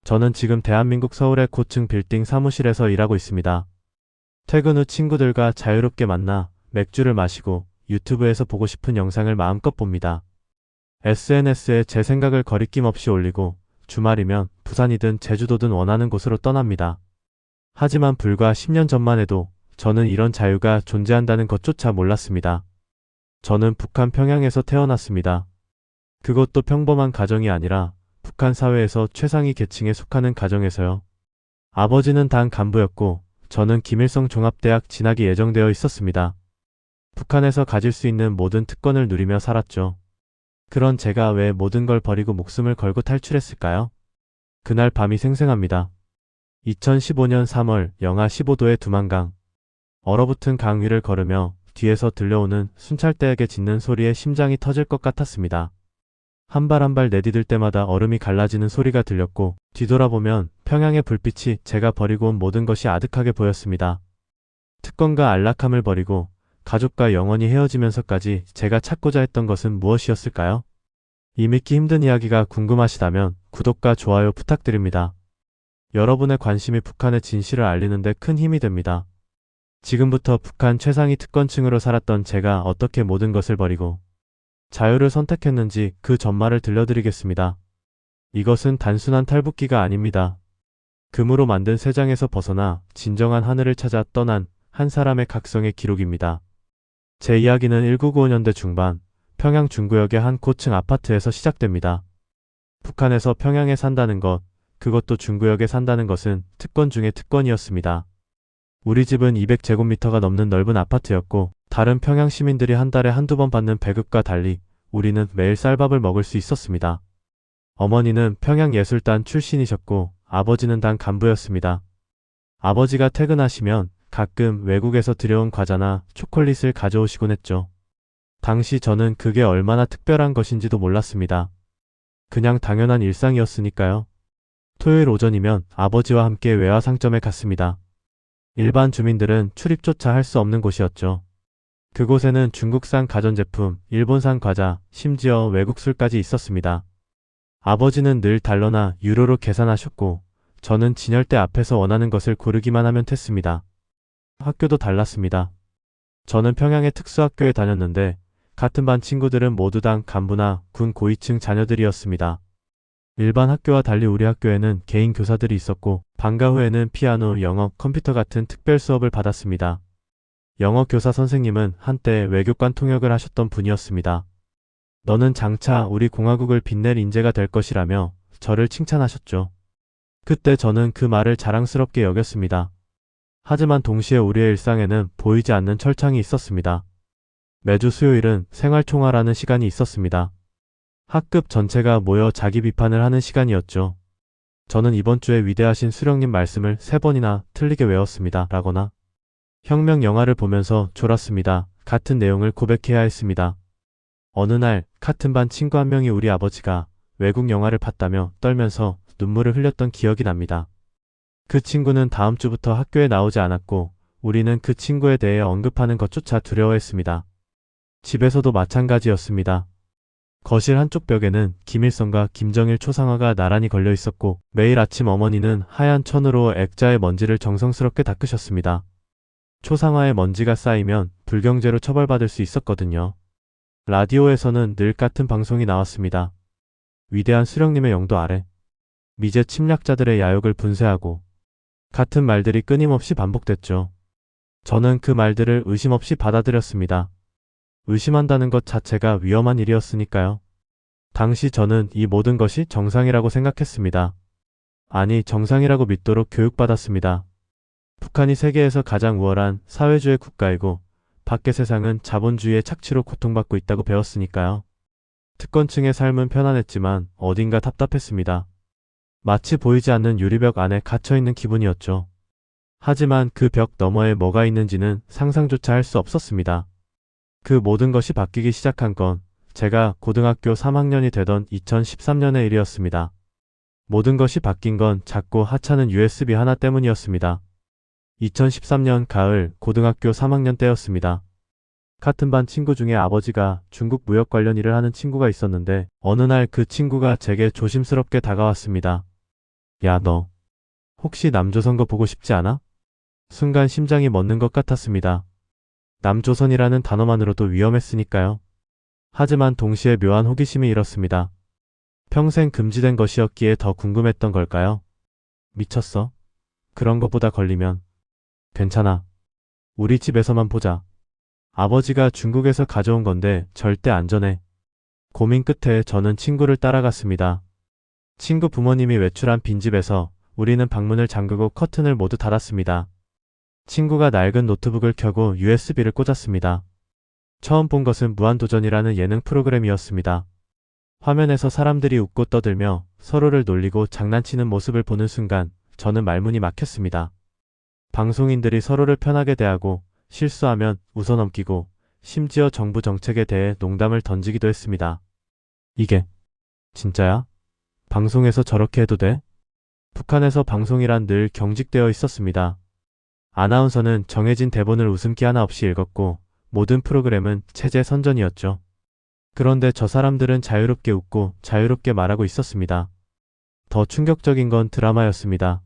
저는 지금 대한민국 서울의 고층 빌딩 사무실에서 일하고 있습니다. 퇴근 후 친구들과 자유롭게 만나 맥주를 마시고 유튜브에서 보고 싶은 영상을 마음껏 봅니다. SNS에 제 생각을 거리낌 없이 올리고 주말이면 부산이든 제주도든 원하는 곳으로 떠납니다. 하지만 불과 10년 전만 해도 저는 이런 자유가 존재한다는 것조차 몰랐습니다. 저는 북한 평양에서 태어났습니다. 그것도 평범한 가정이 아니라 북한 사회에서 최상위 계층에 속하는 가정에서요. 아버지는 당 간부였고 저는 김일성 종합대학 진학이 예정되어 있었습니다. 북한에서 가질 수 있는 모든 특권을 누리며 살았죠. 그런 제가 왜 모든 걸 버리고 목숨을 걸고 탈출했을까요? 그날 밤이 생생합니다. 2015년 3월 영하 15도의 두만강. 얼어붙은 강 위를 걸으며 뒤에서 들려오는 순찰대에게 짖는 소리에 심장이 터질 것 같았습니다. 한 발 한 발 내디딜 때마다 얼음이 갈라지는 소리가 들렸고 뒤돌아보면 평양의 불빛이 제가 버리고 온 모든 것이 아득하게 보였습니다. 특권과 안락함을 버리고 가족과 영원히 헤어지면서까지 제가 찾고자 했던 것은 무엇이었을까요? 이 믿기 힘든 이야기가 궁금하시다면 구독과 좋아요 부탁드립니다. 여러분의 관심이 북한의 진실을 알리는 데 큰 힘이 됩니다. 지금부터 북한 최상위 특권층으로 살았던 제가 어떻게 모든 것을 버리고 자유를 선택했는지 그 전말을 들려드리겠습니다. 이것은 단순한 탈북기가 아닙니다. 금으로 만든 새장에서 벗어나 진정한 하늘을 찾아 떠난 한 사람의 각성의 기록입니다. 제 이야기는 1995년대 중반 평양 중구역의 한 고층 아파트에서 시작됩니다. 북한에서 평양에 산다는 것, 그것도 중구역에 산다는 것은 특권 중의 특권이었습니다. 우리 집은 200제곱미터가 넘는 넓은 아파트였고 다른 평양 시민들이 한 달에 한두 번 받는 배급과 달리 우리는 매일 쌀밥을 먹을 수 있었습니다. 어머니는 평양예술단 출신이셨고 아버지는 당 간부였습니다. 아버지가 퇴근하시면 가끔 외국에서 들여온 과자나 초콜릿을 가져오시곤 했죠. 당시 저는 그게 얼마나 특별한 것인지도 몰랐습니다. 그냥 당연한 일상이었으니까요. 토요일 오전이면 아버지와 함께 외화 상점에 갔습니다. 일반 주민들은 출입조차 할 수 없는 곳이었죠. 그곳에는 중국산 가전제품, 일본산 과자, 심지어 외국 술까지 있었습니다. 아버지는 늘 달러나 유로로 계산하셨고 저는 진열대 앞에서 원하는 것을 고르기만 하면 됐습니다. 학교도 달랐습니다. 저는 평양의 특수학교에 다녔는데 같은 반 친구들은 모두 당 간부나 군 고위층 자녀들이었습니다. 일반 학교와 달리 우리 학교에는 개인 교사들이 있었고 방과 후에는 피아노, 영어, 컴퓨터 같은 특별 수업을 받았습니다. 영어 교사 선생님은 한때 외교관 통역을 하셨던 분이었습니다. 너는 장차 우리 공화국을 빛낼 인재가 될 것이라며 저를 칭찬하셨죠. 그때 저는 그 말을 자랑스럽게 여겼습니다. 하지만 동시에 우리의 일상에는 보이지 않는 철창이 있었습니다. 매주 수요일은 생활총화라는 시간이 있었습니다. 학급 전체가 모여 자기 비판을 하는 시간이었죠. 저는 이번 주에 위대하신 수령님 말씀을 3번이나 틀리게 외웠습니다. 라거나 혁명 영화를 보면서 졸았습니다. 같은 내용을 고백해야 했습니다. 어느 날 같은 반 친구 한 명이 우리 아버지가 외국 영화를 봤다며 떨면서 눈물을 흘렸던 기억이 납니다. 그 친구는 다음 주부터 학교에 나오지 않았고 우리는 그 친구에 대해 언급하는 것조차 두려워했습니다. 집에서도 마찬가지였습니다. 거실 한쪽 벽에는 김일성과 김정일 초상화가 나란히 걸려 있었고 매일 아침 어머니는 하얀 천으로 액자의 먼지를 정성스럽게 닦으셨습니다. 초상화에 먼지가 쌓이면 불경죄로 처벌받을 수 있었거든요. 라디오에서는 늘 같은 방송이 나왔습니다. 위대한 수령님의 영도 아래 미제 침략자들의 야욕을 분쇄하고 같은 말들이 끊임없이 반복됐죠. 저는 그 말들을 의심 없이 받아들였습니다. 의심한다는 것 자체가 위험한 일이었으니까요. 당시 저는 이 모든 것이 정상이라고 생각했습니다. 아니, 정상이라고 믿도록 교육받았습니다. 북한이 세계에서 가장 우월한 사회주의 국가이고 밖의 세상은 자본주의의 착취로 고통받고 있다고 배웠으니까요. 특권층의 삶은 편안했지만 어딘가 답답했습니다. 마치 보이지 않는 유리벽 안에 갇혀있는 기분이었죠. 하지만 그 벽 너머에 뭐가 있는지는 상상조차 할 수 없었습니다. 그 모든 것이 바뀌기 시작한 건 제가 고등학교 3학년이 되던 2013년의 일이었습니다. 모든 것이 바뀐 건 작고 하찮은 USB 하나 때문이었습니다. 2013년 가을 고등학교 3학년 때였습니다. 같은 반 친구 중에 아버지가 중국 무역 관련 일을 하는 친구가 있었는데 어느 날 그 친구가 제게 조심스럽게 다가왔습니다. 야, 너 혹시 남조선 거 보고 싶지 않아? 순간 심장이 멎는 것 같았습니다. 남조선이라는 단어만으로도 위험했으니까요. 하지만 동시에 묘한 호기심이 일었습니다. 평생 금지된 것이었기에 더 궁금했던 걸까요? 미쳤어? 그런 것보다 걸리면 괜찮아. 우리 집에서만 보자. 아버지가 중국에서 가져온 건데 절대 안전해. 고민 끝에 저는 친구를 따라갔습니다. 친구 부모님이 외출한 빈집에서 우리는 방문을 잠그고 커튼을 모두 닫았습니다. 친구가 낡은 노트북을 켜고 USB를 꽂았습니다. 처음 본 것은 무한도전이라는 예능 프로그램이었습니다. 화면에서 사람들이 웃고 떠들며 서로를 놀리고 장난치는 모습을 보는 순간 저는 말문이 막혔습니다. 방송인들이 서로를 편하게 대하고 실수하면 웃어넘기고 심지어 정부 정책에 대해 농담을 던지기도 했습니다. 이게 진짜야? 방송에서 저렇게 해도 돼? 북한에서 방송이란 늘 경직되어 있었습니다. 아나운서는 정해진 대본을 웃음기 하나 없이 읽었고 모든 프로그램은 체제 선전이었죠. 그런데 저 사람들은 자유롭게 웃고 자유롭게 말하고 있었습니다. 더 충격적인 건 드라마였습니다.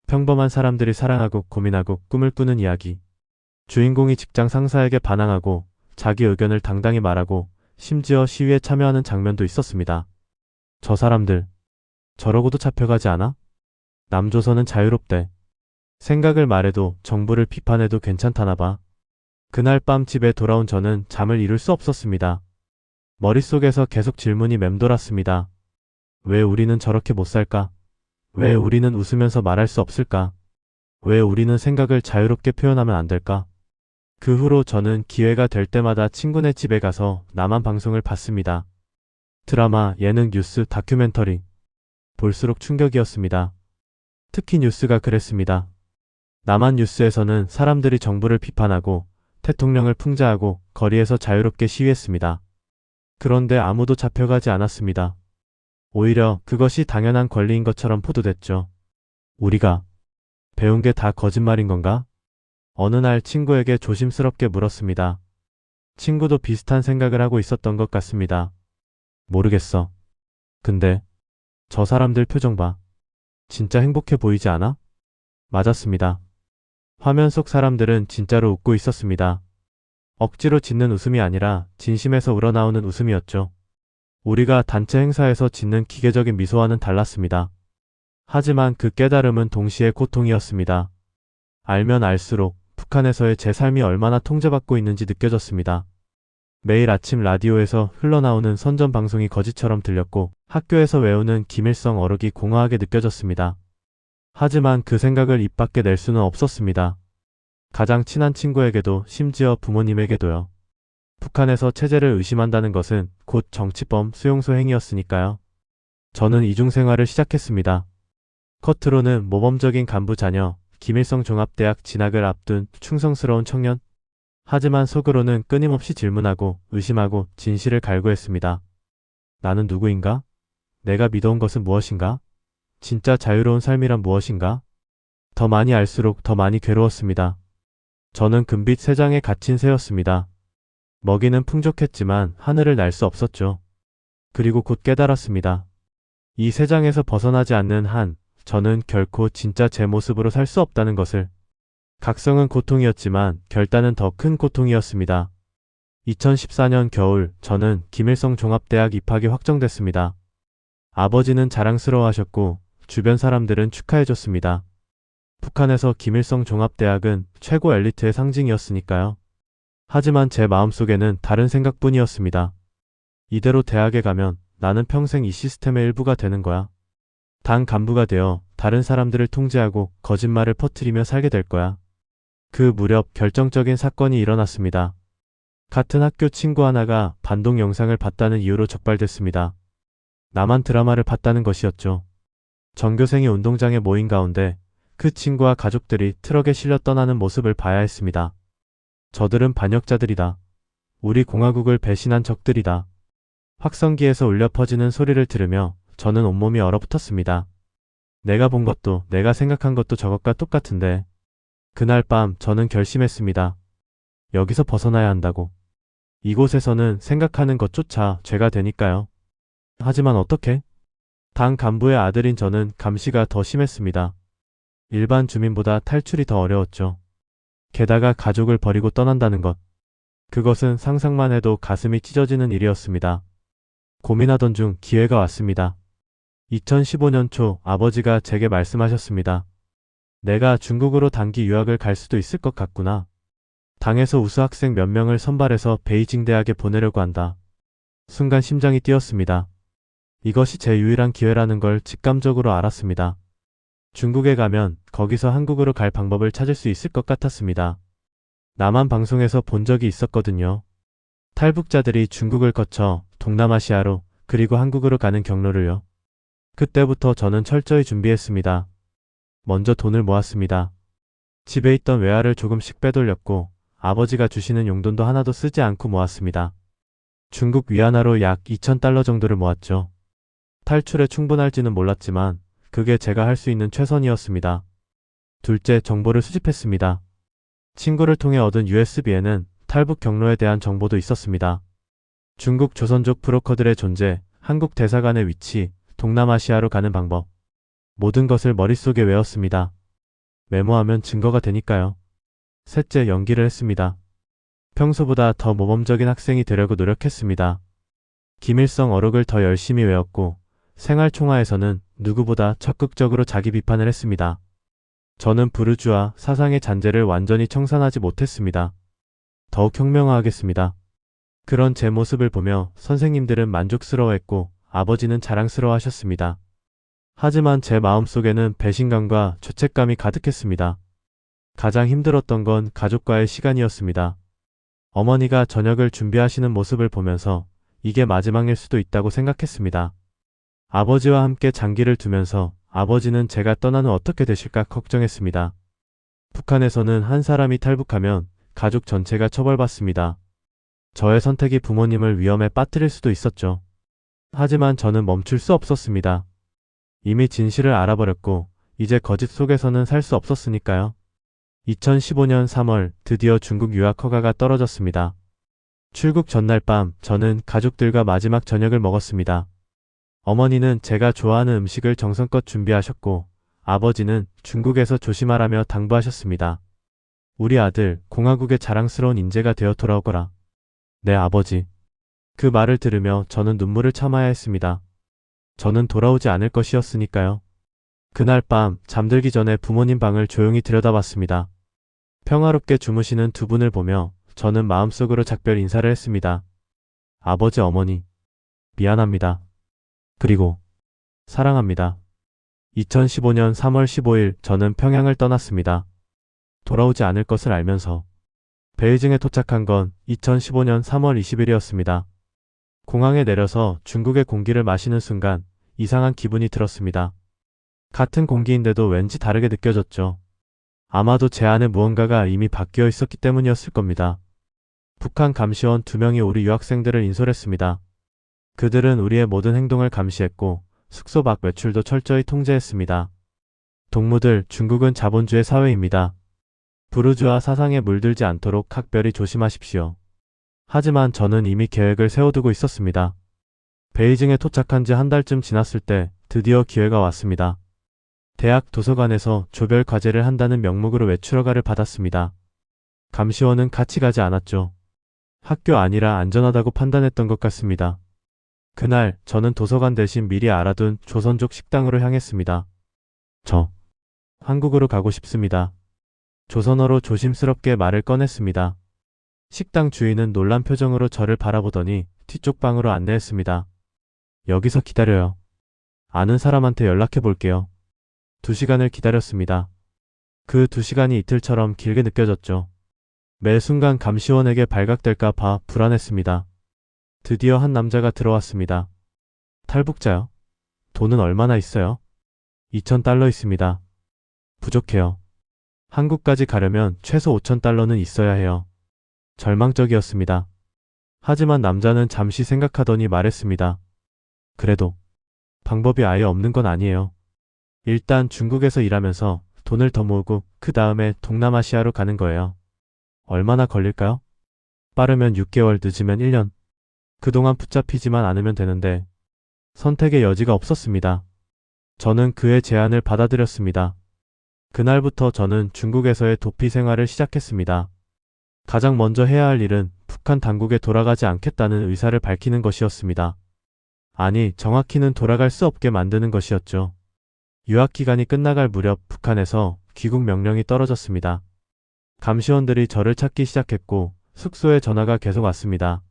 평범한 사람들이 사랑하고 고민하고 꿈을 꾸는 이야기. 주인공이 직장 상사에게 반항하고 자기 의견을 당당히 말하고 심지어 시위에 참여하는 장면도 있었습니다. 저 사람들 저러고도 잡혀가지 않아? 남조선은 자유롭대. 생각을 말해도 정부를 비판해도 괜찮다나 봐. 그날 밤 집에 돌아온 저는 잠을 이룰 수 없었습니다. 머릿속에서 계속 질문이 맴돌았습니다. 왜 우리는 저렇게 못 살까? 왜 우리는 웃으면서 말할 수 없을까? 왜 우리는 생각을 자유롭게 표현하면 안 될까? 그 후로 저는 기회가 될 때마다 친구네 집에 가서 남한 방송을 봤습니다. 드라마, 예능, 뉴스, 다큐멘터리. 볼수록 충격이었습니다. 특히 뉴스가 그랬습니다. 남한 뉴스에서는 사람들이 정부를 비판하고 대통령을 풍자하고 거리에서 자유롭게 시위했습니다. 그런데 아무도 잡혀가지 않았습니다. 오히려 그것이 당연한 권리인 것처럼 포도됐죠. 우리가 배운 게 다 거짓말인 건가? 어느 날 친구에게 조심스럽게 물었습니다. 친구도 비슷한 생각을 하고 있었던 것 같습니다. 모르겠어. 근데 저 사람들 표정 봐. 진짜 행복해 보이지 않아? 맞았습니다. 화면 속 사람들은 진짜로 웃고 있었습니다. 억지로 짓는 웃음이 아니라 진심에서 우러나오는 웃음이었죠. 우리가 단체 행사에서 짓는 기계적인 미소와는 달랐습니다. 하지만 그 깨달음은 동시에 고통이었습니다. 알면 알수록 북한에서의 제 삶이 얼마나 통제받고 있는지 느껴졌습니다. 매일 아침 라디오에서 흘러나오는 선전 방송이 거짓처럼 들렸고 학교에서 외우는 김일성 어록이 공허하게 느껴졌습니다. 하지만 그 생각을 입 밖에 낼 수는 없었습니다. 가장 친한 친구에게도 심지어 부모님에게도요. 북한에서 체제를 의심한다는 것은 곧 정치범 수용소 행위였으니까요. 저는 이중생활을 시작했습니다. 겉으로는 모범적인 간부 자녀, 김일성 종합대학 진학을 앞둔 충성스러운 청년. 하지만 속으로는 끊임없이 질문하고 의심하고 진실을 갈구했습니다. 나는 누구인가? 내가 믿어온 것은 무엇인가? 진짜 자유로운 삶이란 무엇인가? 더 많이 알수록 더 많이 괴로웠습니다. 저는 금빛 세 장에 갇힌 새였습니다. 먹이는 풍족했지만 하늘을 날 수 없었죠. 그리고 곧 깨달았습니다. 이 세 장에서 벗어나지 않는 한 저는 결코 진짜 제 모습으로 살 수 없다는 것을. 각성은 고통이었지만 결단은 더 큰 고통이었습니다. 2014년 겨울 저는 김일성 종합대학 입학이 확정됐습니다. 아버지는 자랑스러워하셨고 주변 사람들은 축하해줬습니다. 북한에서 김일성 종합대학은 최고 엘리트의 상징이었으니까요. 하지만 제 마음속에는 다른 생각뿐이었습니다. 이대로 대학에 가면 나는 평생 이 시스템의 일부가 되는 거야. 당 간부가 되어 다른 사람들을 통제하고 거짓말을 퍼뜨리며 살게 될 거야. 그 무렵 결정적인 사건이 일어났습니다. 같은 학교 친구 하나가 반동 영상을 봤다는 이유로 적발됐습니다. 나만 드라마를 봤다는 것이었죠. 전교생이 운동장에 모인 가운데 그 친구와 가족들이 트럭에 실려 떠나는 모습을 봐야 했습니다. 저들은 반역자들이다. 우리 공화국을 배신한 적들이다. 확성기에서 울려 퍼지는 소리를 들으며 저는 온몸이 얼어붙었습니다. 내가 본 것도 내가 생각한 것도 저것과 똑같은데. 그날 밤 저는 결심했습니다. 여기서 벗어나야 한다고. 이곳에서는 생각하는 것조차 죄가 되니까요. 하지만 어떻게? 당 간부의 아들인 저는 감시가 더 심했습니다. 일반 주민보다 탈출이 더 어려웠죠. 게다가 가족을 버리고 떠난다는 것. 그것은 상상만 해도 가슴이 찢어지는 일이었습니다. 고민하던 중 기회가 왔습니다. 2015년 초 아버지가 제게 말씀하셨습니다. 내가 중국으로 단기 유학을 갈 수도 있을 것 같구나. 당에서 우수 학생 몇 명을 선발해서 베이징 대학에 보내려고 한다. 순간 심장이 뛰었습니다. 이것이 제 유일한 기회라는 걸 직감적으로 알았습니다. 중국에 가면 거기서 한국으로 갈 방법을 찾을 수 있을 것 같았습니다. 남한 방송에서 본 적이 있었거든요. 탈북자들이 중국을 거쳐 동남아시아로 그리고 한국으로 가는 경로를요. 그때부터 저는 철저히 준비했습니다. 먼저 돈을 모았습니다. 집에 있던 외화를 조금씩 빼돌렸고 아버지가 주시는 용돈도 하나도 쓰지 않고 모았습니다. 중국 위안화로 약 2,000달러 정도를 모았죠. 탈출에 충분할지는 몰랐지만 그게 제가 할 수 있는 최선이었습니다. 둘째, 정보를 수집했습니다. 친구를 통해 얻은 USB에는 탈북 경로에 대한 정보도 있었습니다. 중국 조선족 브로커들의 존재, 한국 대사관의 위치, 동남아시아로 가는 방법. 모든 것을 머릿속에 외웠습니다. 메모하면 증거가 되니까요. 셋째, 연기를 했습니다. 평소보다 더 모범적인 학생이 되려고 노력했습니다. 김일성 어록을 더 열심히 외웠고 생활총화에서는 누구보다 적극적으로 자기 비판을 했습니다. 저는 부르주아 사상의 잔재를 완전히 청산하지 못했습니다. 더욱 혁명화하겠습니다. 그런 제 모습을 보며 선생님들은 만족스러워했고 아버지는 자랑스러워하셨습니다. 하지만 제 마음속에는 배신감과 죄책감이 가득했습니다. 가장 힘들었던 건 가족과의 시간이었습니다. 어머니가 저녁을 준비하시는 모습을 보면서 이게 마지막일 수도 있다고 생각했습니다. 아버지와 함께 장기를 두면서 아버지는 제가 떠난 후 어떻게 되실까 걱정했습니다. 북한에서는 한 사람이 탈북하면 가족 전체가 처벌받습니다. 저의 선택이 부모님을 위험에 빠뜨릴 수도 있었죠. 하지만 저는 멈출 수 없었습니다. 이미 진실을 알아버렸고 이제 거짓 속에서는 살 수 없었으니까요. 2015년 3월 드디어 중국 유학 허가가 떨어졌습니다. 출국 전날 밤 저는 가족들과 마지막 저녁을 먹었습니다. 어머니는 제가 좋아하는 음식을 정성껏 준비하셨고 아버지는 중국에서 조심하라며 당부하셨습니다. 우리 아들 공화국의 자랑스러운 인재가 되어 돌아오거라. 네, 아버지. 그 말을 들으며 저는 눈물을 참아야 했습니다. 저는 돌아오지 않을 것이었으니까요. 그날 밤 잠들기 전에 부모님 방을 조용히 들여다봤습니다. 평화롭게 주무시는 두 분을 보며 저는 마음속으로 작별 인사를 했습니다. 아버지, 어머니, 미안합니다. 그리고 사랑합니다. 2015년 3월 15일 저는 평양을 떠났습니다. 돌아오지 않을 것을 알면서 베이징에 도착한 건 2015년 3월 20일이었습니다. 공항에 내려서 중국의 공기를 마시는 순간 이상한 기분이 들었습니다. 같은 공기인데도 왠지 다르게 느껴졌죠. 아마도 제 안에 무언가가 이미 바뀌어 있었기 때문이었을 겁니다. 북한 감시원 2명이 우리 유학생들을 인솔했습니다. 그들은 우리의 모든 행동을 감시했고 숙소 밖 외출도 철저히 통제했습니다. 동무들, 중국은 자본주의 사회입니다. 부르주아 사상에 물들지 않도록 각별히 조심하십시오. 하지만 저는 이미 계획을 세워두고 있었습니다. 베이징에 도착한 지 한 달쯤 지났을 때 드디어 기회가 왔습니다. 대학 도서관에서 조별 과제를 한다는 명목으로 외출허가를 받았습니다. 감시원은 같이 가지 않았죠. 학교 아니라 안전하다고 판단했던 것 같습니다. 그날 저는 도서관 대신 미리 알아둔 조선족 식당으로 향했습니다. 저 한국으로 가고 싶습니다. 조선어로 조심스럽게 말을 꺼냈습니다. 식당 주인은 놀란 표정으로 저를 바라보더니 뒤쪽 방으로 안내했습니다. 여기서 기다려요. 아는 사람한테 연락해 볼게요. 2시간을 기다렸습니다. 그 2시간이 이틀처럼 길게 느껴졌죠. 매 순간 감시원에게 발각될까 봐 불안했습니다. 드디어 한 남자가 들어왔습니다. 탈북자요? 돈은 얼마나 있어요? 2,000달러 있습니다. 부족해요. 한국까지 가려면 최소 5,000달러는 있어야 해요. 절망적이었습니다. 하지만 남자는 잠시 생각하더니 말했습니다. 그래도 방법이 아예 없는 건 아니에요. 일단 중국에서 일하면서 돈을 더 모으고 그 다음에 동남아시아로 가는 거예요. 얼마나 걸릴까요? 빠르면 6개월, 늦으면 1년. 그동안 붙잡히지만 않으면 되는데 선택의 여지가 없었습니다. 저는 그의 제안을 받아들였습니다. 그날부터 저는 중국에서의 도피 생활을 시작했습니다. 가장 먼저 해야 할 일은 북한 당국에 돌아가지 않겠다는 의사를 밝히는 것이었습니다. 아니, 정확히는 돌아갈 수 없게 만드는 것이었죠. 유학기간이 끝나갈 무렵 북한에서 귀국 명령이 떨어졌습니다. 감시원들이 저를 찾기 시작했고 숙소에 전화가 계속 왔습니다.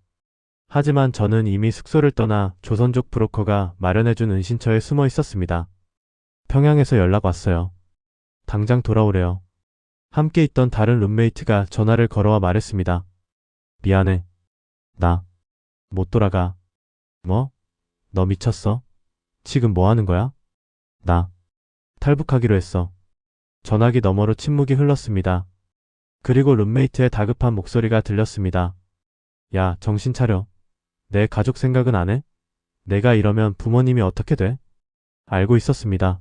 하지만 저는 이미 숙소를 떠나 조선족 브로커가 마련해준 은신처에 숨어 있었습니다. 평양에서 연락 왔어요. 당장 돌아오래요. 함께 있던 다른 룸메이트가 전화를 걸어와 말했습니다. 미안해. 나 못 돌아가. 뭐? 너 미쳤어? 지금 뭐 하는 거야? 나 탈북하기로 했어. 전화기 너머로 침묵이 흘렀습니다. 그리고 룸메이트의 다급한 목소리가 들렸습니다. 야, 정신 차려. 내 가족 생각은 안 해? 내가 이러면 부모님이 어떻게 돼? 알고 있었습니다.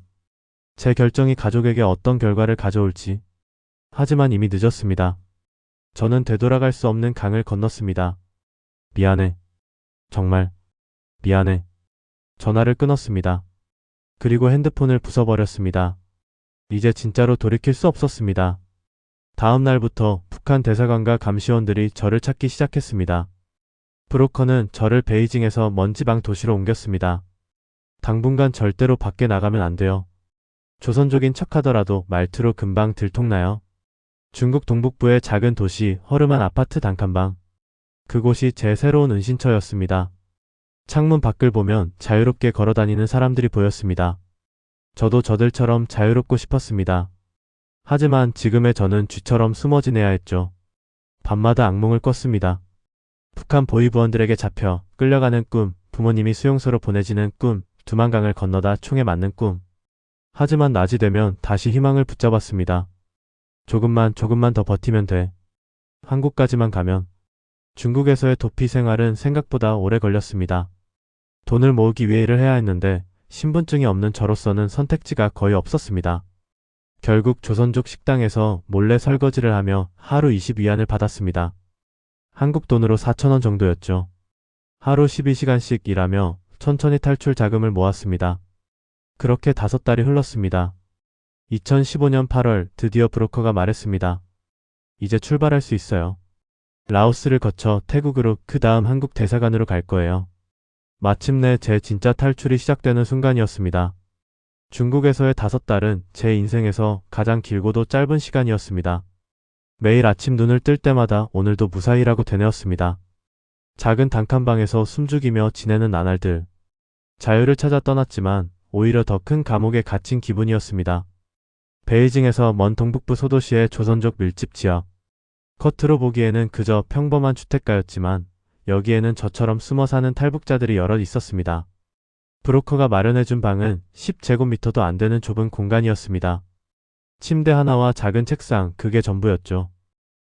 제 결정이 가족에게 어떤 결과를 가져올지. 하지만 이미 늦었습니다. 저는 되돌아갈 수 없는 강을 건넜습니다. 미안해. 정말 미안해. 전화를 끊었습니다. 그리고 핸드폰을 부숴버렸습니다. 이제 진짜로 돌이킬 수 없었습니다. 다음 날부터 북한 대사관과 감시원들이 저를 찾기 시작했습니다. 브로커는 저를 베이징에서 먼 지방 도시로 옮겼습니다. 당분간 절대로 밖에 나가면 안 돼요. 조선족인 척하더라도 말투로 금방 들통나요. 중국 동북부의 작은 도시 허름한 아파트 단칸방. 그곳이 제 새로운 은신처였습니다. 창문 밖을 보면 자유롭게 걸어다니는 사람들이 보였습니다. 저도 저들처럼 자유롭고 싶었습니다. 하지만 지금의 저는 쥐처럼 숨어 지내야 했죠. 밤마다 악몽을 꿨습니다. 북한 보위부원들에게 잡혀 끌려가는 꿈, 부모님이 수용소로 보내지는 꿈, 두만강을 건너다 총에 맞는 꿈. 하지만 낮이 되면 다시 희망을 붙잡았습니다. 조금만 더 버티면 돼. 한국까지만 가면. 중국에서의 도피 생활은 생각보다 오래 걸렸습니다. 돈을 모으기 위해 일을 해야 했는데 신분증이 없는 저로서는 선택지가 거의 없었습니다. 결국 조선족 식당에서 몰래 설거지를 하며 하루 20위안을 받았습니다. 한국 돈으로 4,000원 정도였죠. 하루 12시간씩 일하며 천천히 탈출 자금을 모았습니다. 그렇게 5달이 흘렀습니다. 2015년 8월 드디어 브로커가 말했습니다. 이제 출발할 수 있어요. 라오스를 거쳐 태국으로 그 다음 한국 대사관으로 갈 거예요. 마침내 제 진짜 탈출이 시작되는 순간이었습니다. 중국에서의 5달은 제 인생에서 가장 길고도 짧은 시간이었습니다. 매일 아침 눈을 뜰 때마다 오늘도 무사히 일하고 되뇌었습니다. 작은 단칸방에서 숨죽이며 지내는 나날들. 자유를 찾아 떠났지만 오히려 더 큰 감옥에 갇힌 기분이었습니다. 베이징에서 먼 동북부 소도시의 조선족 밀집 지역. 겉으로 보기에는 그저 평범한 주택가였지만 여기에는 저처럼 숨어 사는 탈북자들이 여럿 있었습니다. 브로커가 마련해준 방은 10제곱미터도 안 되는 좁은 공간이었습니다. 침대 하나와 작은 책상, 그게 전부였죠.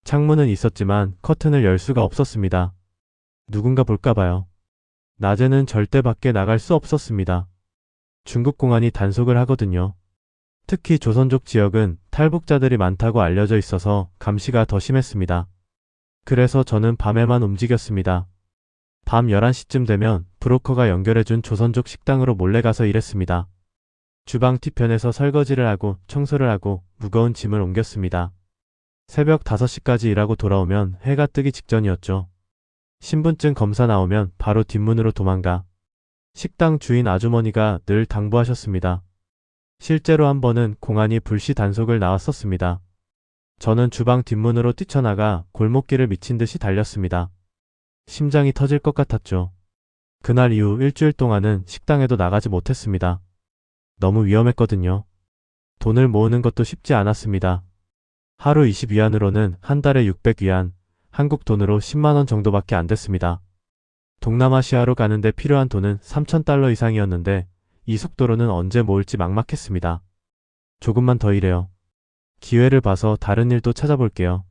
창문은 있었지만 커튼을 열 수가 없었습니다. 누군가 볼까봐요. 낮에는 절대 밖에 나갈 수 없었습니다. 중국 공안이 단속을 하거든요. 특히 조선족 지역은 탈북자들이 많다고 알려져 있어서 감시가 더 심했습니다. 그래서 저는 밤에만 움직였습니다. 밤 11시쯤 되면 브로커가 연결해준 조선족 식당으로 몰래 가서 일했습니다. 주방 뒤편에서 설거지를 하고 청소를 하고 무거운 짐을 옮겼습니다. 새벽 5시까지 일하고 돌아오면 해가 뜨기 직전이었죠. 신분증 검사 나오면 바로 뒷문으로 도망가. 식당 주인 아주머니가 늘 당부하셨습니다. 실제로 한 번은 공안이 불시 단속을 나왔었습니다. 저는 주방 뒷문으로 뛰쳐나가 골목길을 미친 듯이 달렸습니다. 심장이 터질 것 같았죠. 그날 이후 일주일 동안은 식당에도 나가지 못했습니다. 너무 위험했거든요. 돈을 모으는 것도 쉽지 않았습니다. 하루 20위안으로는 한 달에 600위안, 한국 돈으로 10만원 정도밖에 안 됐습니다. 동남아시아로 가는데 필요한 돈은 3,000달러 이상이었는데 이 속도로는 언제 모을지 막막했습니다. 조금만 더 일해요. 기회를 봐서 다른 일도 찾아볼게요.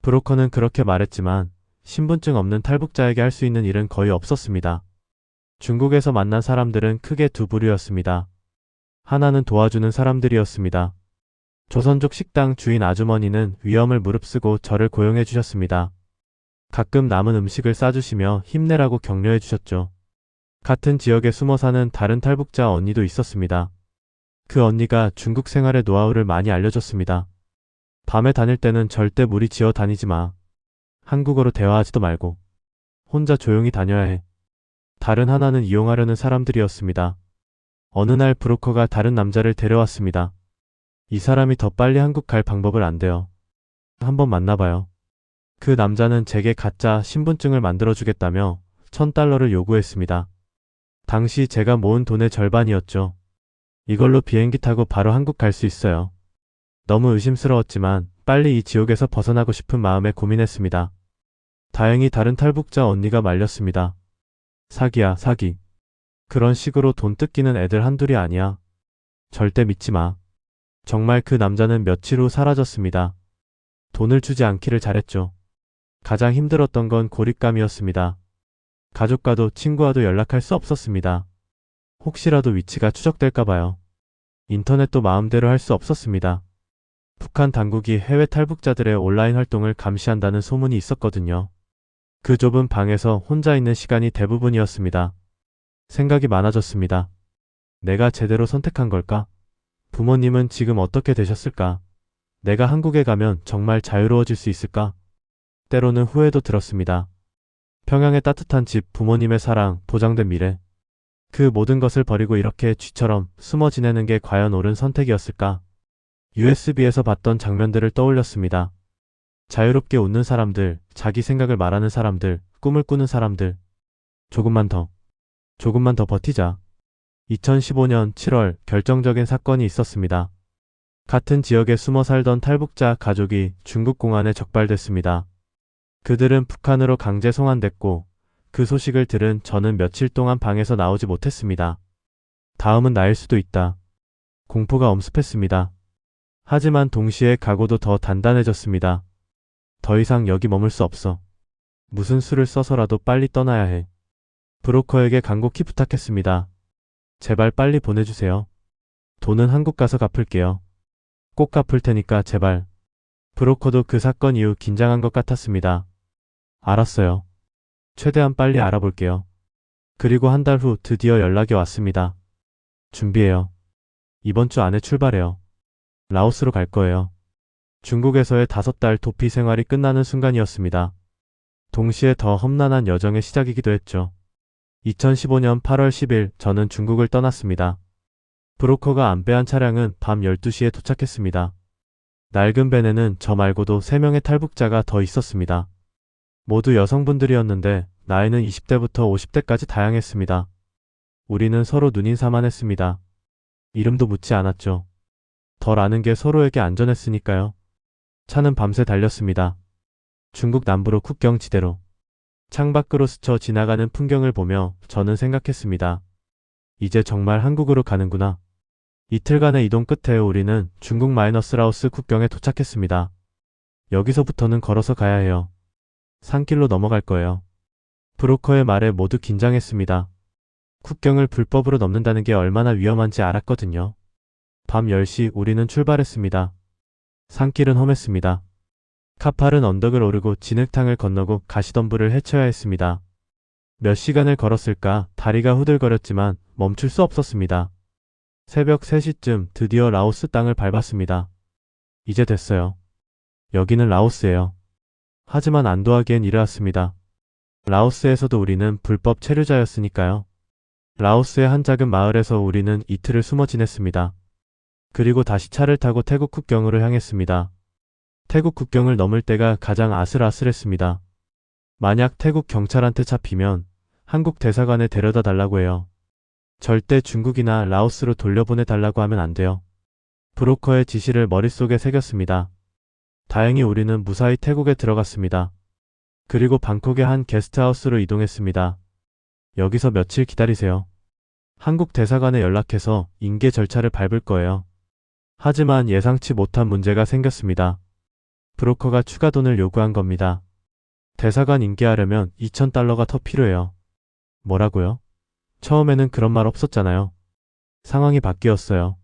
브로커는 그렇게 말했지만 신분증 없는 탈북자에게 할 수 있는 일은 거의 없었습니다. 중국에서 만난 사람들은 크게 두 부류였습니다. 하나는 도와주는 사람들이었습니다. 조선족 식당 주인 아주머니는 위험을 무릅쓰고 저를 고용해 주셨습니다. 가끔 남은 음식을 싸주시며 힘내라고 격려해 주셨죠. 같은 지역에 숨어 사는 다른 탈북자 언니도 있었습니다. 그 언니가 중국 생활의 노하우를 많이 알려줬습니다. 밤에 다닐 때는 절대 무리 지어 다니지 마. 한국어로 대화하지도 말고. 혼자 조용히 다녀야 해. 다른 하나는 이용하려는 사람들이었습니다. 어느 날 브로커가 다른 남자를 데려왔습니다. 이 사람이 더 빨리 한국 갈 방법을 안대요. 한번 만나봐요. 그 남자는 제게 가짜 신분증을 만들어주겠다며 $1,000를 요구했습니다. 당시 제가 모은 돈의 절반이었죠. 이걸로 비행기 타고 바로 한국 갈 수 있어요. 너무 의심스러웠지만 빨리 이 지옥에서 벗어나고 싶은 마음에 고민했습니다. 다행히 다른 탈북자 언니가 말렸습니다. 사기야, 사기. 그런 식으로 돈 뜯기는 애들 한둘이 아니야. 절대 믿지 마. 정말 그 남자는 며칠 후 사라졌습니다. 돈을 주지 않기를 잘했죠. 가장 힘들었던 건 고립감이었습니다. 가족과도 친구와도 연락할 수 없었습니다. 혹시라도 위치가 추적될까봐요. 인터넷도 마음대로 할 수 없었습니다. 북한 당국이 해외 탈북자들의 온라인 활동을 감시한다는 소문이 있었거든요. 그 좁은 방에서 혼자 있는 시간이 대부분이었습니다. 생각이 많아졌습니다. 내가 제대로 선택한 걸까? 부모님은 지금 어떻게 되셨을까? 내가 한국에 가면 정말 자유로워질 수 있을까? 때로는 후회도 들었습니다. 평양의 따뜻한 집, 부모님의 사랑, 보장된 미래. 그 모든 것을 버리고 이렇게 쥐처럼 숨어 지내는 게 과연 옳은 선택이었을까? USB에서 봤던 장면들을 떠올렸습니다. 자유롭게 웃는 사람들, 자기 생각을 말하는 사람들, 꿈을 꾸는 사람들. 조금만 더 버티자. 2015년 7월 결정적인 사건이 있었습니다. 같은 지역에 숨어 살던 탈북자 가족이 중국 공안에 적발됐습니다. 그들은 북한으로 강제 송환됐고 그 소식을 들은 저는 며칠 동안 방에서 나오지 못했습니다. 다음은 나일 수도 있다. 공포가 엄습했습니다. 하지만 동시에 각오도 더 단단해졌습니다. 더 이상 여기 머물 수 없어. 무슨 수를 써서라도 빨리 떠나야 해. 브로커에게 간곡히 부탁했습니다. 제발 빨리 보내주세요. 돈은 한국 가서 갚을게요. 꼭 갚을 테니까 제발. 브로커도 그 사건 이후 긴장한 것 같았습니다. 알았어요. 최대한 빨리 알아볼게요. 그리고 한 달 후 드디어 연락이 왔습니다. 준비해요. 이번 주 안에 출발해요. 라오스로 갈 거예요. 중국에서의 5달 도피 생활이 끝나는 순간이었습니다. 동시에 더 험난한 여정의 시작이기도 했죠. 2015년 8월 10일 저는 중국을 떠났습니다. 브로커가 안배한 차량은 밤 12시에 도착했습니다. 낡은 밴에는 저 말고도 3명의 탈북자가 더 있었습니다. 모두 여성분들이었는데 나이는 20대부터 50대까지 다양했습니다. 우리는 서로 눈인사만 했습니다. 이름도 묻지 않았죠. 덜 아는 게 서로에게 안전했으니까요. 차는 밤새 달렸습니다. 중국 남부로 국경지대로. 창밖으로 스쳐 지나가는 풍경을 보며 저는 생각했습니다. 이제 정말 한국으로 가는구나. 이틀간의 이동 끝에 우리는 중국 마이너스 라오스 국경에 도착했습니다. 여기서부터는 걸어서 가야 해요. 산길로 넘어갈 거예요. 브로커의 말에 모두 긴장했습니다. 국경을 불법으로 넘는다는 게 얼마나 위험한지 알았거든요. 밤 10시 우리는 출발했습니다. 산길은 험했습니다. 가파른 언덕을 오르고 진흙탕을 건너고 가시덤불을 헤쳐야 했습니다. 몇 시간을 걸었을까 다리가 후들거렸지만 멈출 수 없었습니다. 새벽 3시쯤 드디어 라오스 땅을 밟았습니다. 이제 됐어요. 여기는 라오스예요. 하지만 안도하기엔 이르렀습니다. 라오스에서도 우리는 불법 체류자였으니까요. 라오스의 한 작은 마을에서 우리는 이틀을 숨어 지냈습니다. 그리고 다시 차를 타고 태국 국경으로 향했습니다. 태국 국경을 넘을 때가 가장 아슬아슬했습니다. 만약 태국 경찰한테 잡히면 한국 대사관에 데려다 달라고 해요. 절대 중국이나 라오스로 돌려보내달라고 하면 안 돼요. 브로커의 지시를 머릿속에 새겼습니다. 다행히 우리는 무사히 태국에 들어갔습니다. 그리고 방콕의 한 게스트하우스로 이동했습니다. 여기서 며칠 기다리세요. 한국 대사관에 연락해서 인계 절차를 밟을 거예요. 하지만 예상치 못한 문제가 생겼습니다. 브로커가 추가 돈을 요구한 겁니다. 대사관 인계하려면 $2,000가 더 필요해요. 뭐라고요? 처음에는 그런 말 없었잖아요. 상황이 바뀌었어요.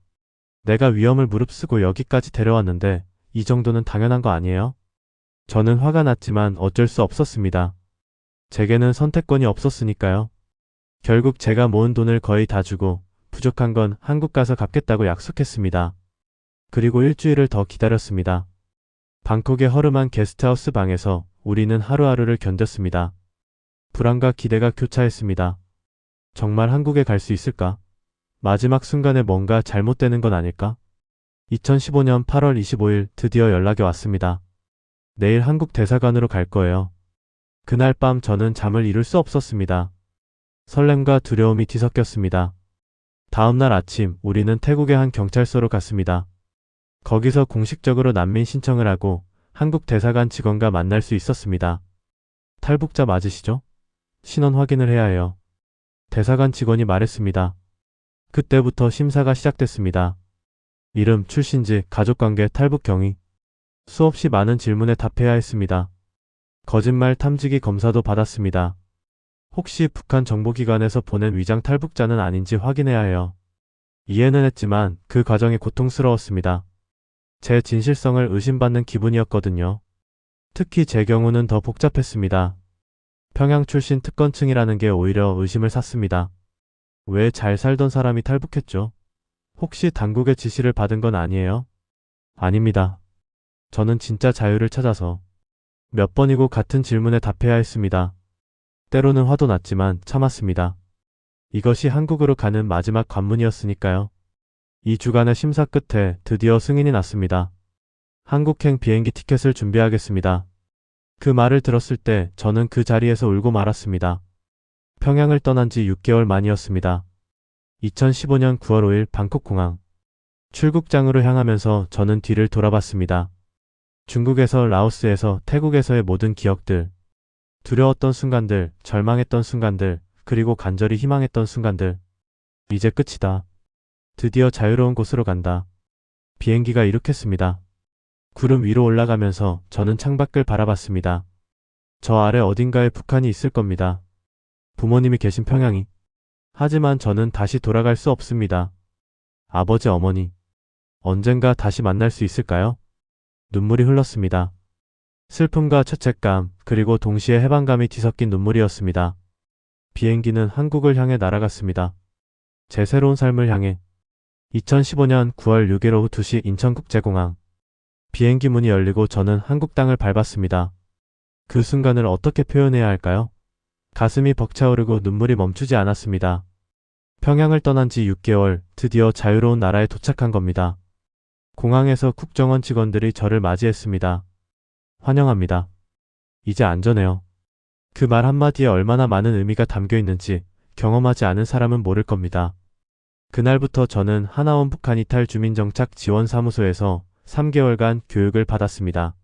내가 위험을 무릅쓰고 여기까지 데려왔는데 이 정도는 당연한 거 아니에요? 저는 화가 났지만 어쩔 수 없었습니다. 제게는 선택권이 없었으니까요. 결국 제가 모은 돈을 거의 다 주고 부족한 건 한국 가서 갚겠다고 약속했습니다. 그리고 일주일을 더 기다렸습니다. 방콕의 허름한 게스트하우스 방에서 우리는 하루하루를 견뎠습니다. 불안과 기대가 교차했습니다. 정말 한국에 갈 수 있을까? 마지막 순간에 뭔가 잘못되는 건 아닐까? 2015년 8월 25일 드디어 연락이 왔습니다. 내일 한국 대사관으로 갈 거예요. 그날 밤 저는 잠을 이룰 수 없었습니다. 설렘과 두려움이 뒤섞였습니다. 다음날 아침 우리는 태국의 한 경찰서로 갔습니다. 거기서 공식적으로 난민 신청을 하고 한국 대사관 직원과 만날 수 있었습니다. 탈북자 맞으시죠? 신원 확인을 해야 해요. 대사관 직원이 말했습니다. 그때부터 심사가 시작됐습니다. 이름, 출신지, 가족관계, 탈북 경위. 수없이 많은 질문에 답해야 했습니다. 거짓말 탐지기 검사도 받았습니다. 혹시 북한 정보기관에서 보낸 위장 탈북자는 아닌지 확인해야 해요. 이해는 했지만 그 과정이 고통스러웠습니다. 제 진실성을 의심받는 기분이었거든요. 특히 제 경우는 더 복잡했습니다. 평양 출신 특권층이라는 게 오히려 의심을 샀습니다. 왜 잘 살던 사람이 탈북했죠? 혹시 당국의 지시를 받은 건 아니에요? 아닙니다. 저는 진짜 자유를 찾아서 몇 번이고 같은 질문에 답해야 했습니다. 때로는 화도 났지만 참았습니다. 이것이 한국으로 가는 마지막 관문이었으니까요. 2주간의 심사 끝에 드디어 승인이 났습니다. 한국행 비행기 티켓을 준비하겠습니다. 그 말을 들었을 때 저는 그 자리에서 울고 말았습니다. 평양을 떠난 지 6개월 만이었습니다. 2015년 9월 5일 방콕공항. 출국장으로 향하면서 저는 뒤를 돌아봤습니다. 중국에서, 라오스에서, 태국에서의 모든 기억들. 두려웠던 순간들, 절망했던 순간들, 그리고 간절히 희망했던 순간들. 이제 끝이다. 드디어 자유로운 곳으로 간다. 비행기가 이륙했습니다. 구름 위로 올라가면서 저는 창밖을 바라봤습니다. 저 아래 어딘가에 북한이 있을 겁니다. 부모님이 계신 평양이. 하지만 저는 다시 돌아갈 수 없습니다. 아버지, 어머니. 언젠가 다시 만날 수 있을까요? 눈물이 흘렀습니다. 슬픔과 죄책감, 그리고 동시에 해방감이 뒤섞인 눈물이었습니다. 비행기는 한국을 향해 날아갔습니다. 제 새로운 삶을 향해. 2015년 9월 6일 오후 2시 인천국제공항. 비행기 문이 열리고 저는 한국 땅을 밟았습니다. 그 순간을 어떻게 표현해야 할까요? 가슴이 벅차오르고 눈물이 멈추지 않았습니다. 평양을 떠난 지 6개월, 드디어 자유로운 나라에 도착한 겁니다. 공항에서 국정원 직원들이 저를 맞이했습니다. 환영합니다. 이제 안전해요. 그 말 한마디에 얼마나 많은 의미가 담겨 있는지 경험하지 않은 사람은 모를 겁니다. 그날부터 저는 하나원 북한 이탈 주민정착 지원사무소에서 3개월간 교육을 받았습니다.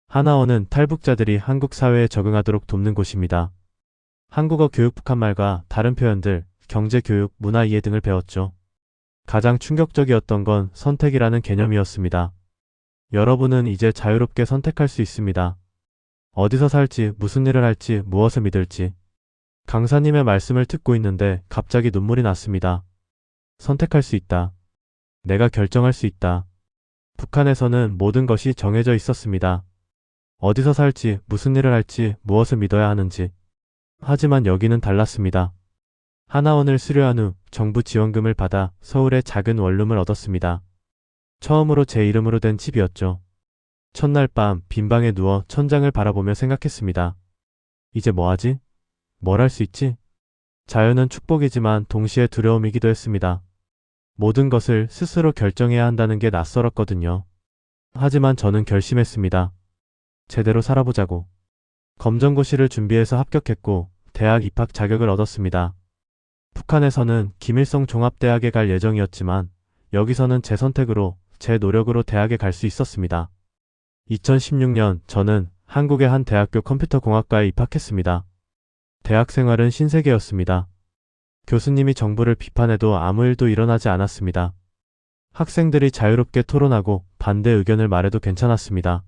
하나원은 탈북자들이 한국 사회에 적응하도록 돕는 곳입니다. 한국어 교육, 북한말과 다른 표현들, 경제교육, 문화 이해 등을 배웠죠. 가장 충격적이었던 건 선택이라는 개념이었습니다. 여러분은 이제 자유롭게 선택할 수 있습니다. 어디서 살지, 무슨 일을 할지, 무엇을 믿을지. 강사님의 말씀을 듣고 있는데 갑자기 눈물이 났습니다. 선택할 수 있다. 내가 결정할 수 있다. 북한에서는 모든 것이 정해져 있었습니다. 어디서 살지, 무슨 일을 할지, 무엇을 믿어야 하는지. 하지만 여기는 달랐습니다. 하나원을 수료한 후 정부 지원금을 받아 서울에 작은 원룸을 얻었습니다. 처음으로 제 이름으로 된 집이었죠. 첫날 밤 빈방에 누워 천장을 바라보며 생각했습니다. 이제 뭐 하지? 뭘 할 수 있지? 자유는 축복이지만 동시에 두려움이기도 했습니다. 모든 것을 스스로 결정해야 한다는 게 낯설었거든요. 하지만 저는 결심했습니다. 제대로 살아보자고. 검정고시를 준비해서 합격했고 대학 입학 자격을 얻었습니다. 북한에서는 김일성 종합대학에 갈 예정이었지만 여기서는 제 선택으로, 제 노력으로 대학에 갈 수 있었습니다. 2016년 저는 한국의 한 대학교 컴퓨터공학과에 입학했습니다. 대학 생활은 신세계였습니다. 교수님이 정부를 비판해도 아무 일도 일어나지 않았습니다. 학생들이 자유롭게 토론하고 반대 의견을 말해도 괜찮았습니다.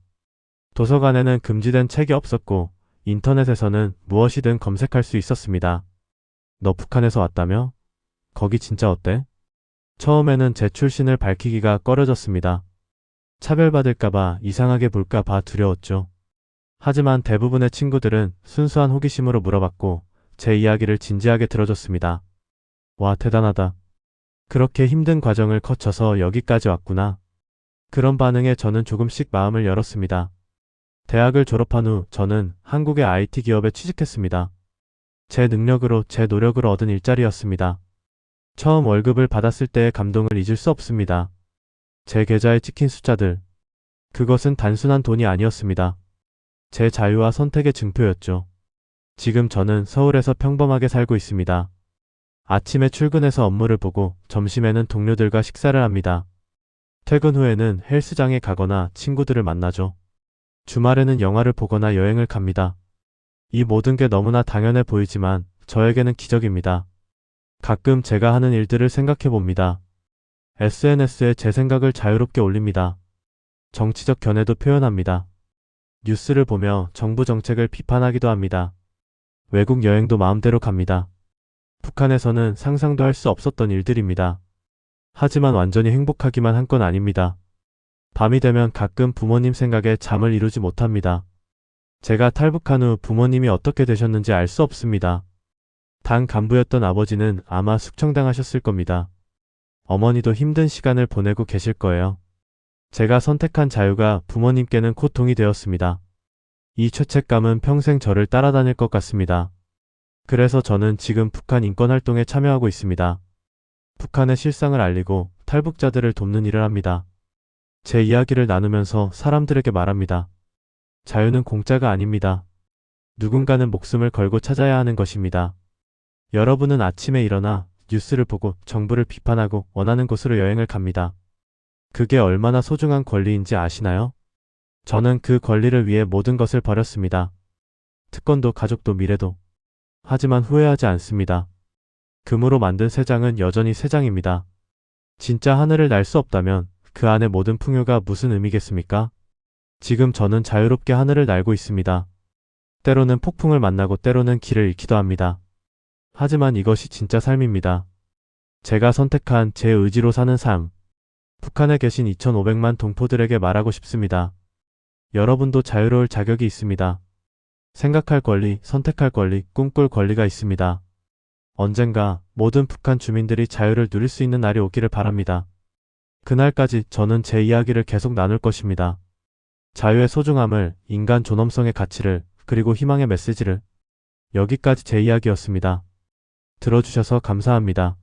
도서관에는 금지된 책이 없었고 인터넷에서는 무엇이든 검색할 수 있었습니다. 너 북한에서 왔다며? 거기 진짜 어때? 처음에는 제 출신을 밝히기가 꺼려졌습니다. 차별받을까봐, 이상하게 볼까봐 두려웠죠. 하지만 대부분의 친구들은 순수한 호기심으로 물어봤고 제 이야기를 진지하게 들어줬습니다. 와, 대단하다. 그렇게 힘든 과정을 거쳐서 여기까지 왔구나. 그런 반응에 저는 조금씩 마음을 열었습니다. 대학을 졸업한 후 저는 한국의 IT 기업에 취직했습니다. 제 능력으로 제 노력으로 얻은 일자리였습니다. 처음 월급을 받았을 때의 감동을 잊을 수 없습니다. 제 계좌에 찍힌 숫자들. 그것은 단순한 돈이 아니었습니다. 제 자유와 선택의 증표였죠. 지금 저는 서울에서 평범하게 살고 있습니다. 아침에 출근해서 업무를 보고 점심에는 동료들과 식사를 합니다. 퇴근 후에는 헬스장에 가거나 친구들을 만나죠. 주말에는 영화를 보거나 여행을 갑니다. 이 모든 게 너무나 당연해 보이지만 저에게는 기적입니다. 가끔 제가 하는 일들을 생각해 봅니다. SNS에 제 생각을 자유롭게 올립니다. 정치적 견해도 표현합니다. 뉴스를 보며 정부 정책을 비판하기도 합니다. 외국 여행도 마음대로 갑니다. 북한에서는 상상도 할 수 없었던 일들입니다. 하지만 완전히 행복하기만 한 건 아닙니다. 밤이 되면 가끔 부모님 생각에 잠을 이루지 못합니다. 제가 탈북한 후 부모님이 어떻게 되셨는지 알 수 없습니다. 당 간부였던 아버지는 아마 숙청당하셨을 겁니다. 어머니도 힘든 시간을 보내고 계실 거예요. 제가 선택한 자유가 부모님께는 고통이 되었습니다. 이 죄책감은 평생 저를 따라다닐 것 같습니다. 그래서 저는 지금 북한 인권활동에 참여하고 있습니다. 북한의 실상을 알리고 탈북자들을 돕는 일을 합니다. 제 이야기를 나누면서 사람들에게 말합니다. 자유는 공짜가 아닙니다. 누군가는 목숨을 걸고 찾아야 하는 것입니다. 여러분은 아침에 일어나 뉴스를 보고 정부를 비판하고 원하는 곳으로 여행을 갑니다. 그게 얼마나 소중한 권리인지 아시나요? 저는 그 권리를 위해 모든 것을 버렸습니다. 특권도 가족도 미래도. 하지만 후회하지 않습니다. 금으로 만든 새장은 여전히 새장입니다. 진짜 하늘을 날 수 없다면 그 안에 모든 풍요가 무슨 의미겠습니까? 지금 저는 자유롭게 하늘을 날고 있습니다. 때로는 폭풍을 만나고 때로는 길을 잃기도 합니다. 하지만 이것이 진짜 삶입니다. 제가 선택한 제 의지로 사는 삶. 북한에 계신 2,500만 동포들에게 말하고 싶습니다. 여러분도 자유로울 자격이 있습니다. 생각할 권리, 선택할 권리, 꿈꿀 권리가 있습니다. 언젠가 모든 북한 주민들이 자유를 누릴 수 있는 날이 오기를 바랍니다. 그날까지 저는 제 이야기를 계속 나눌 것입니다. 자유의 소중함을, 인간 존엄성의 가치를, 그리고 희망의 메시지를. 여기까지 제 이야기였습니다. 들어주셔서 감사합니다.